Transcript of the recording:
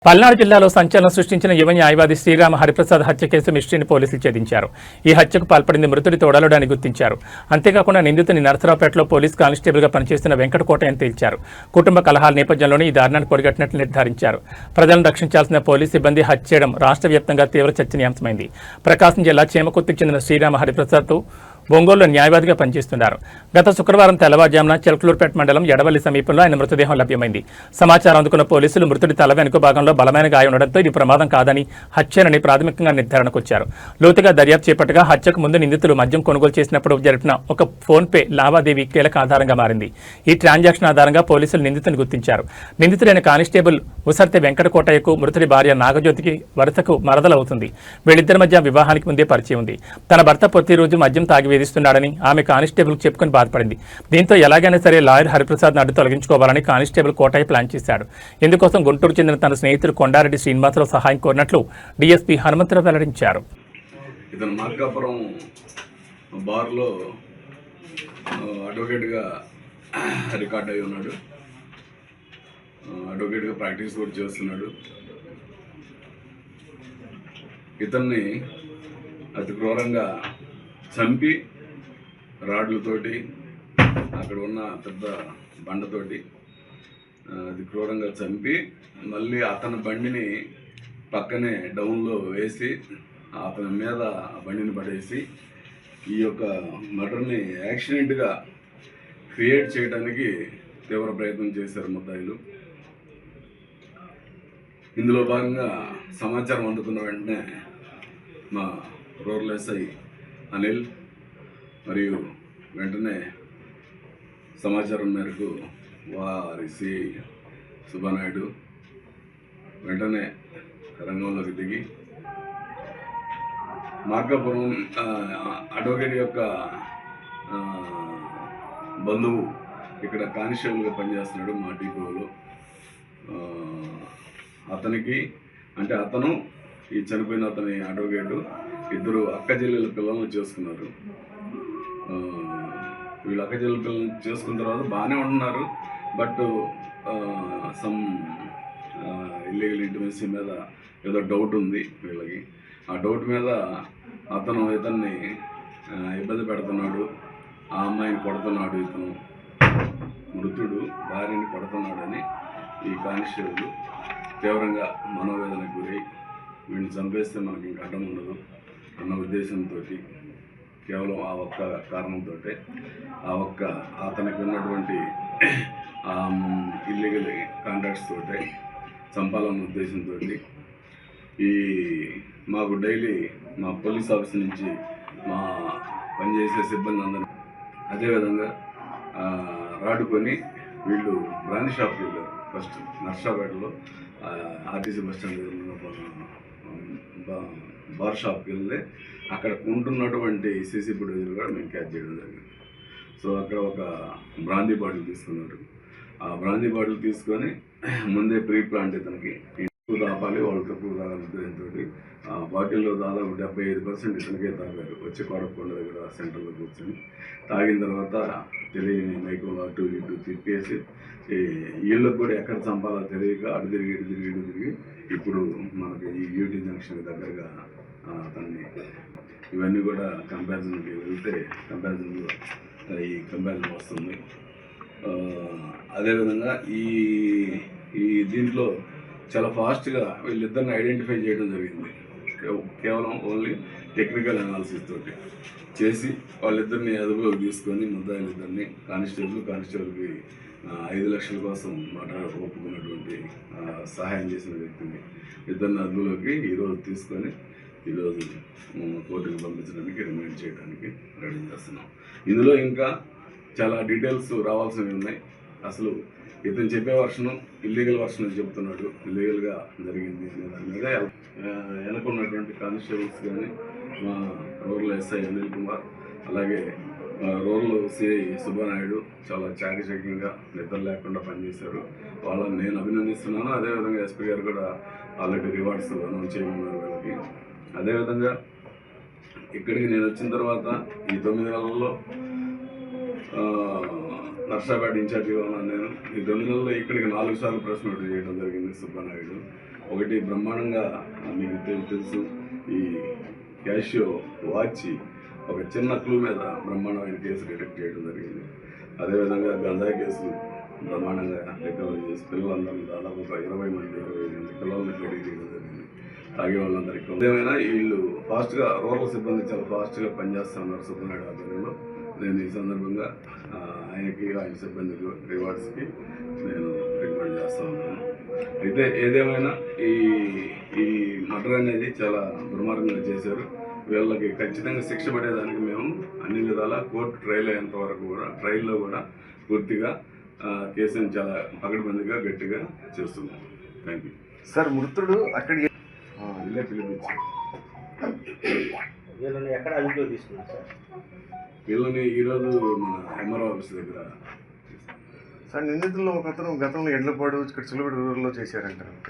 పల్నాడు జిల్లాలో సంచలనం సృష్టించిన యువ న్యాయవాది శ్రీరామ హరిప్రసాద్ హత్య కేసు మిస్టరీని పోలీసులు ఛేదించారు. ఈ హత్యకు పాల్పడింది మృతుడి తోడలుడు అని గుర్తించారు. అంతేకాకుండా నిందితుని నరసరావుపేటలో పోలీసు కానిస్టేబుల్గా పనిచేస్తున్న వెంకటకోట అని తేల్చారు. కుటుంబ కలహాల నేపథ్యంలోనే ఈ దారుణాన్ని పొడిగట్టినట్లు నిర్ధారించారు. ప్రజలను రక్షించాల్సిన పోలీసు సిబ్బంది హత్య చేయడం రాష్ట్ర వ్యాప్తంగా తీవ్ర చర్చనీయాంశమైంది. ప్రకాశం జిల్లా చేమకుర్తికి చెందిన శ్రీరామ హరిప్రసాద్ ఒంగోలులో న్యాయవాదిగా పనిచేస్తున్నారు. గత శుక్రవారం తెల్లవారుజామున చిలకలూరుపేట మండలం ఎడవల్లి సమీపంలో ఆయన మృతదేహం లభ్యమైంది. సమాచారం అందుకున్న పోలీసులు మృతుడి తల వెనుక భాగంలో బలమైన గాయం ఉండడంతో ఇది ప్రమాదం కాదని హత్యనని ప్రాథమికంగా నిర్ధారణకు వచ్చారు. లోతుగా దర్యాప్తు చేపట్టగా హత్యకు ముందు నిందితులు మద్యం కొనుగోలు చేసినప్పుడు జరిపిన ఒక ఫోన్పే లావాదేవీ కీలక ఆధారంగా మారింది. ఈ ట్రాన్సాక్షన్ ఆధారంగా పోలీసులు నిందితుని గుర్తించారు. నిందితుడైన కానిస్టేబుల్ ఉసర్తె వెంకటకోటయ్యకు మృతుడి భార్య నాగజ్యోతికి వరుసకు మరదలవుతుంది. వీళ్ళిద్దరి మధ్య వివాహానికి ముందే పరిచయం ఉంది. తన భర్త ప్రతిరోజు మద్యం తాగి వేధిస్తున్నాడని ఆమె కానిస్టేబుల్ చెప్పుకుని బాధపడింది. దీంతో ఎలాగైనా సరే లాయర్ హరిప్రసాద్ అడ్డు తొలగించుకోవాలని కానిస్టేబుల్ కోటయ్య ప్లాన్ చేశాడు. ఇందుకోసం గుంటూరు చెందిన తన స్నేహితుడు కొండారెడ్డి శ్రీనివాసరావు సహాయం కోరినట్లు డీఎస్పీ హనుమంతరావు వెల్లడించారు. ఇతను మార్కాపురం బార్లో అడ్వకేట్గా రికార్డ్ అయి ఉన్నాడు. అడ్వకేట్గా ప్రాక్టీస్ కూడా చేస్తున్నాడు. ఇతన్ని అతి క్రూరంగా చంపి రాడ్లతోటి అక్కడ ఉన్న పెద్ద బండతోటి అది క్రూరంగా చంపి మళ్ళీ అతని బండిని పక్కనే డౌన్లో వేసి అతని మీద బండిని పడేసి ఈ యొక్క మర్డర్ని యాక్సిడెంట్గా క్రియేట్ చేయడానికి తీవ్ర ప్రయత్నం చేశారు ముద్దాయిలు. ఇందులో భాగంగా సమాచారం అందుకున్న వెంటనే మా రూరల్ ఎస్ఐ అనిల్ మరియు వెంటనే సమాచారం మేరకు వారి సిఐ సుబ్బానాయుడు వెంటనే రంగంలోకి దిగి మార్కాపురం అడ్వకేట్ యొక్క బంధువు ఇక్కడ కానిస్టేబుల్గా పనిచేస్తున్నాడు మా డిపోలో. అతనికి అంటే అతను ఈ చనిపోయిన అతని అడ్వకేటు ఇద్దరు అక్క చెల్లెల పిల్లలను చేసుకున్నారు. వీళ్ళు అక్క చెల్లెల పిల్లలను చేసుకున్న తర్వాత బాగానే ఉంటున్నారు. బట్ సమ్ ఇల్లీగల్ ఇంటిమసీ మీద ఏదో డౌట్ ఉంది వీళ్ళకి. ఆ డౌట్ మీద అతను ఇతన్ని ఇబ్బంది పెడుతున్నాడు, ఆ అమ్మాయిని కొడుతున్నాడు, ఇతను మృతుడు భార్యని కొడుతున్నాడని ఈ కానిస్టేబుల్ తీవ్రంగా మనోవేదనకు గురై వీడిని చంపేస్తే మనకి ఇంక అడ్డం ఉండదు అన్న ఉద్దేశంతో కేవలం ఆ ఒక్క కారణంతో ఆ ఒక్క అతనికి ఉన్నటువంటి ఇల్లీగల్ కాంట్రాక్ట్స్ తోటే చంపాలన్న ఉద్దేశంతో ఈ మాకు డైలీ మా పోలీస్ ఆఫీస్ నుంచి మా పనిచేసే సిబ్బంది అందరూ అదేవిధంగా రాడుకొని వీళ్ళు బ్రాండ్ షాప్కి వెళ్ళారు. ఫస్ట్ నర్సాపేటలో ఆర్టీసీ బస్ స్టాండ్ బార్ షాప్కి వెళ్తే అక్కడ ఉంటున్నటువంటి సీసీ ఫుటేజ్ కూడా మేము క్యాచ్ చేయడం జరిగింది. సో అక్కడ ఒక బ్రాందీ బాటిల్ తీసుకున్నారు. ఆ బ్రాందీ బాటిల్ తీసుకొని ముందే ప్రీ ప్లాంట్ ఇతనికి ఎక్కువ తాపాలి, వాళ్ళు తక్కువ తాగాలి ఉద్దేశంతో ఆ బాటిల్లో దాదాపు 75% ఇతనికే తాగారు. వచ్చి కోడకొండ దగ్గర సెంటర్లో కూర్చొని తాగిన తర్వాత తెలియని మైకంలో అటు ఇటు తిప్పేసి వీళ్ళకి కూడా ఎక్కడ చంపాలో తెలియక అటు తిరిగి ఇటు తిరిగి ఇటు తిరిగి ఇప్పుడు మనకి ఈ యూటీ జంక్షన్ దగ్గరగా అతన్ని ఇవన్నీ కూడా కంపారిజన్కి వెళ్తే కంపారిజన్లో ఈ కంపారిజన్ వస్తుంది. అదేవిధంగా ఈ దీంట్లో చాలా ఫాస్ట్గా వీళ్ళిద్దరిని ఐడెంటిఫై చేయడం జరిగింది. కేవలం ఓన్లీ టెక్నికల్ అనాలిసిస్ తోటి చేసి వాళ్ళిద్దరిని అదుపులోకి తీసుకొని ముద్దాయిలిద్దరిని కానిస్టేబుల్కి 5 లక్షల కోసం ఒప్పుకున్నటువంటి సహాయం చేసిన వ్యక్తిని ఇద్దరిని అదుపులోకి ఈరోజు తీసుకొని ఈరోజు కోర్టుకు పంపించడానికి రిమైండ్ చేయడానికి రెడీ చేస్తున్నాం. ఇందులో ఇంకా చాలా డీటెయిల్స్ రావాల్సినవి ఉన్నాయి. అసలు ఇతను చెప్పే వర్షను ఇల్లీగల్ వర్షన్ అని చెప్తున్నాడు, ఇల్లీగల్గా జరిగింది దాని మీద వెనుకున్నటువంటి కానిస్టేబుల్స్ కానీ మా రూరల్ ఎస్ఐ అనిల్ కుమార్ అలాగే రూరల్ సిఐ సుబ్బానాయుడు చాలా చాకచక్యంగా నిద్ర లేకుండా పనిచేశారు. వాళ్ళని నేను అభినందిస్తున్నాను. అదేవిధంగా ఎస్పీ గారు కూడా ఆల్రెడీ రివార్డ్స్ అనౌన్స్ చేయమన్నారు వీళ్ళకి. అదేవిధంగా ఇక్కడికి నేను వచ్చిన తర్వాత ఈ 9 నెలల్లో నర్సాపేట ఇన్ఛార్జిగా ఉన్నాను నేను. ఈ 9 నెలల్లో ఇక్కడికి 4 సార్లు ప్రెస్ మీట్ చేయడం జరిగింది సుబ్బానాయుడు. ఒకటి బ్రహ్మాండంగా మీకు తెలుసు ఈ క్యాషియో వాచ్ ఒక చిన్న క్లూ మీద బ్రహ్మాండమైన కేసు డిటెక్ట్ చేయడం జరిగింది. అదేవిధంగా గంజాయి కేసులు బ్రహ్మాండంగా రికవరీ చేసి పిల్లలందరూ దాదాపు ఒక 25 మంది పిల్లల్ని రెడీ చేయడం జరిగింది. తాగే వాళ్ళందరికీ ఏమైనా వీళ్ళు ఫాస్ట్గా రూరల్ సిబ్బంది చాలా ఫాస్ట్గా పనిచేస్తూ ఉన్నారు సుబ్రహ్మణ్యుడు ఆధ్వర్యంలో. నేను ఈ సందర్భంగా ఆయనకి ఆయన సిబ్బందికి రివార్డ్స్కి నేను రికమెండ్ చేస్తూ ఉన్నాను. అయితే ఏదేమైనా ఈ మర్డర్ అనేది చాలా దుర్మార్గంగా చేశారు. వీళ్ళకి ఖచ్చితంగా శిక్ష పడేదానికి మేము అన్ని విధాలా కోర్టు ట్రయల్ అయ్యేంత వరకు కూడా ట్రయల్లో కూడా పూర్తిగా కేసుని చాలా పకడ్బందీగా గట్టిగా చేస్తున్నాం. Thank you sir. మృతుడు అక్కడికి ఇల్లే పిలిపించారు. వీళ్ళని ఎక్కడ అదుపులో తీసుకున్నారు సార్? వీళ్ళని ఈరోజు మన ఎంఆర్ఓ ఆఫీస్ దగ్గర సార్ నిందితుల్లో ఒక అతను గతంలో ఎడ్లపాడు ఇక్కడ చిలువూరులో చేశారంటారు.